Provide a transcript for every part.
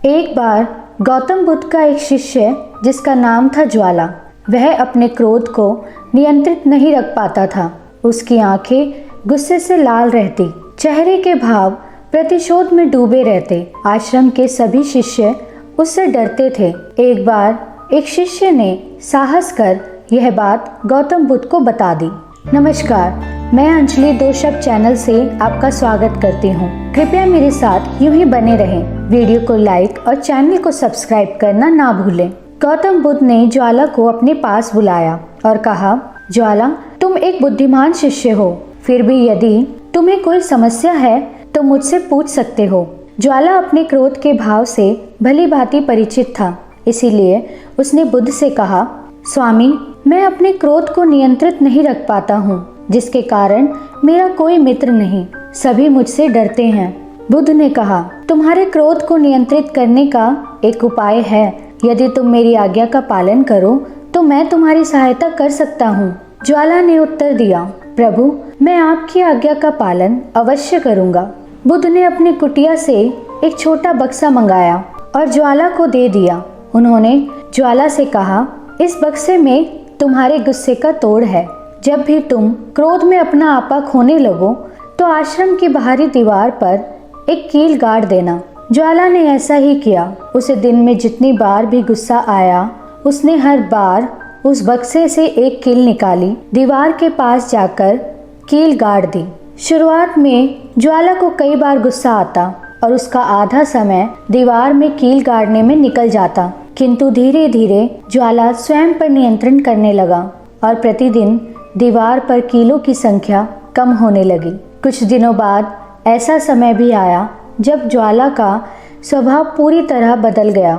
एक बार गौतम बुद्ध का एक शिष्य जिसका नाम था ज्वाला, वह अपने क्रोध को नियंत्रित नहीं रख पाता था। उसकी आंखें गुस्से से लाल रहती, चेहरे के भाव प्रतिशोध में डूबे रहते। आश्रम के सभी शिष्य उससे डरते थे। एक बार एक शिष्य ने साहस कर यह बात गौतम बुद्ध को बता दी। नमस्कार, मैं अंजलि दो शब्द चैनल से आपका स्वागत करती हूँ। कृपया मेरे साथ यूं ही बने रहें। वीडियो को लाइक और चैनल को सब्सक्राइब करना ना भूलें। गौतम बुद्ध ने ज्वाला को अपने पास बुलाया और कहा, ज्वाला, तुम एक बुद्धिमान शिष्य हो, फिर भी यदि तुम्हें कोई समस्या है तो मुझसे पूछ सकते हो। ज्वाला अपने क्रोध के भाव से भली भांति परिचित था, इसीलिए उसने बुद्ध से कहा, स्वामी, मैं अपने क्रोध को नियंत्रित नहीं रख पाता हूँ, जिसके कारण मेरा कोई मित्र नहीं, सभी मुझसे डरते हैं। बुद्ध ने कहा, तुम्हारे क्रोध को नियंत्रित करने का एक उपाय है। यदि तुम मेरी आज्ञा का पालन करो तो मैं तुम्हारी सहायता कर सकता हूँ। ज्वाला ने उत्तर दिया, प्रभु, मैं आपकी आज्ञा का पालन अवश्य करूँगा। बुद्ध ने अपनी कुटिया से एक छोटा बक्सा मंगाया और ज्वाला को दे दिया। उन्होंने ज्वाला से कहा, इस बक्से में तुम्हारे गुस्से का तोड़ है। जब भी तुम क्रोध में अपना आपा खोने लगो तो आश्रम की बाहरी दीवार पर एक कील गाड़ देना। ज्वाला ने ऐसा ही किया। उसे दिन में जितनी बार भी गुस्सा आया, उसने हर बार उस बक्से से एक कील निकाली, दीवार के पास जाकर कील गाड़ दी। शुरुआत में ज्वाला को कई बार गुस्सा आता और उसका आधा समय दीवार में कील गाड़ने में निकल जाता, किंतु धीरे धीरे ज्वाला स्वयं पर नियंत्रण करने लगा और प्रतिदिन दीवार पर कीलों की संख्या कम होने लगी। कुछ दिनों बाद ऐसा समय भी आया जब ज्वाला का स्वभाव पूरी तरह बदल गया।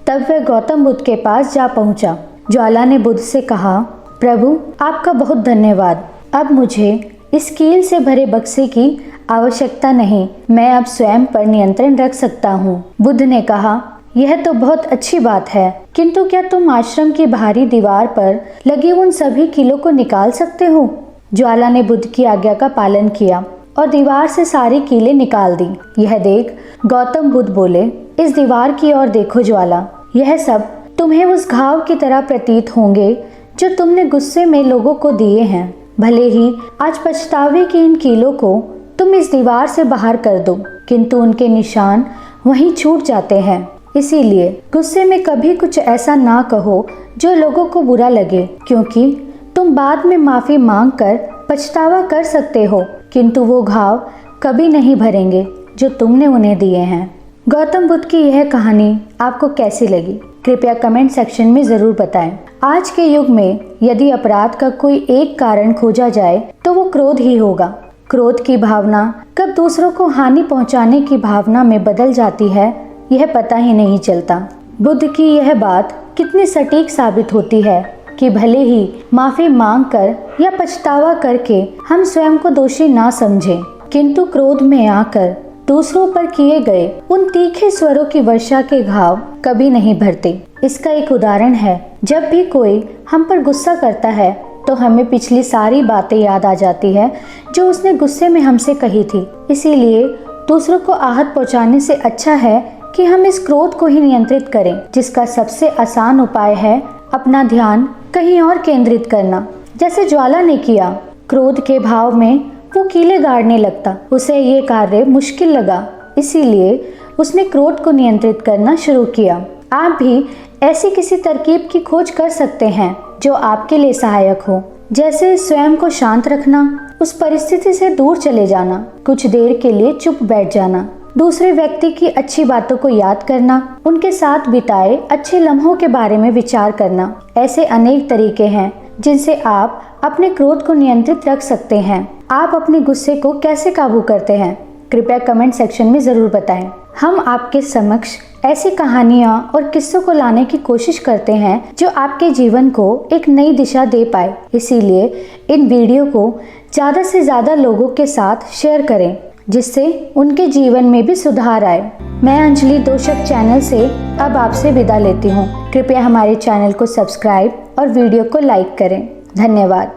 तब वह गौतम बुद्ध के पास जा पहुंचा। ज्वाला ने बुद्ध से कहा, प्रभु, आपका बहुत धन्यवाद। अब मुझे इस कील से भरे बक्से की आवश्यकता नहीं, मैं अब स्वयं पर नियंत्रण रख सकता हूँ। बुद्ध ने कहा, यह तो बहुत अच्छी बात है, किंतु क्या तुम आश्रम की बाहरी दीवार पर लगी उन सभी कीलों को निकाल सकते हो? ज्वाला ने बुद्ध की आज्ञा का पालन किया और दीवार से सारी कीलें निकाल दी। यह देख गौतम बुद्ध बोले, इस दीवार की ओर देखो ज्वाला, यह सब तुम्हें उस घाव की तरह प्रतीत होंगे जो तुमने गुस्से में लोगों को दिए हैं। भले ही आज पछतावे की इन कीलों को तुम इस दीवार से बाहर कर दो, किंतु उनके निशान वहीं छूट जाते हैं। इसीलिए गुस्से में कभी कुछ ऐसा ना कहो जो लोगों को बुरा लगे, क्योंकि तुम बाद में माफी मांगकर पछतावा कर सकते हो, किंतु वो घाव कभी नहीं भरेंगे जो तुमने उन्हें दिए हैं। गौतम बुद्ध की यह कहानी आपको कैसी लगी? कृपया कमेंट सेक्शन में जरूर बताएं। आज के युग में यदि अपराध का कोई एक कारण खोजा जाए तो वो क्रोध ही होगा। क्रोध की भावना कब दूसरों को हानि पहुंचाने की भावना में बदल जाती है, यह पता ही नहीं चलता। बुद्ध की यह बात कितनी सटीक साबित होती है कि भले ही माफी मांगकर या पछतावा करके हम स्वयं को दोषी ना समझें, किंतु क्रोध में आकर दूसरों पर किए गए उन तीखे स्वरों की वर्षा के घाव कभी नहीं भरते। इसका एक उदाहरण है, जब भी कोई हम पर गुस्सा करता है तो हमें पिछली सारी बातें याद आ जाती है जो उसने गुस्से में हमसे कही थी। इसीलिए दूसरों को आहत पहुंचाने से अच्छा है कि हम इस क्रोध को ही नियंत्रित करें, जिसका सबसे आसान उपाय है अपना ध्यान कहीं और केंद्रित करना। जैसे ज्वाला ने किया, क्रोध के भाव में वो कीलें गाड़ने लगता। उसे ये कार्य मुश्किल लगा, इसीलिए उसने क्रोध को नियंत्रित करना शुरू किया। आप भी ऐसी किसी तरकीब की खोज कर सकते हैं जो आपके लिए सहायक हो, जैसे स्वयं को शांत रखना, उस परिस्थिति से दूर चले जाना, कुछ देर के लिए चुप बैठ जाना, दूसरे व्यक्ति की अच्छी बातों को याद करना, उनके साथ बिताए अच्छे लम्हों के बारे में विचार करना। ऐसे अनेक तरीके हैं जिनसे आप अपने क्रोध को नियंत्रित रख सकते हैं। आप अपने गुस्से को कैसे काबू करते हैं? कृपया कमेंट सेक्शन में जरूर बताएं। हम आपके समक्ष ऐसी कहानियाँ और किस्सों को लाने की कोशिश करते हैं जो आपके जीवन को एक नई दिशा दे पाए। इसीलिए इन वीडियो को ज़्यादा से ज़्यादा लोगों के साथ शेयर करें, जिससे उनके जीवन में भी सुधार आए। मैं अंजलि दो शब्द चैनल से अब आपसे विदा लेती हूँ। कृपया हमारे चैनल को सब्सक्राइब और वीडियो को लाइक करें। धन्यवाद।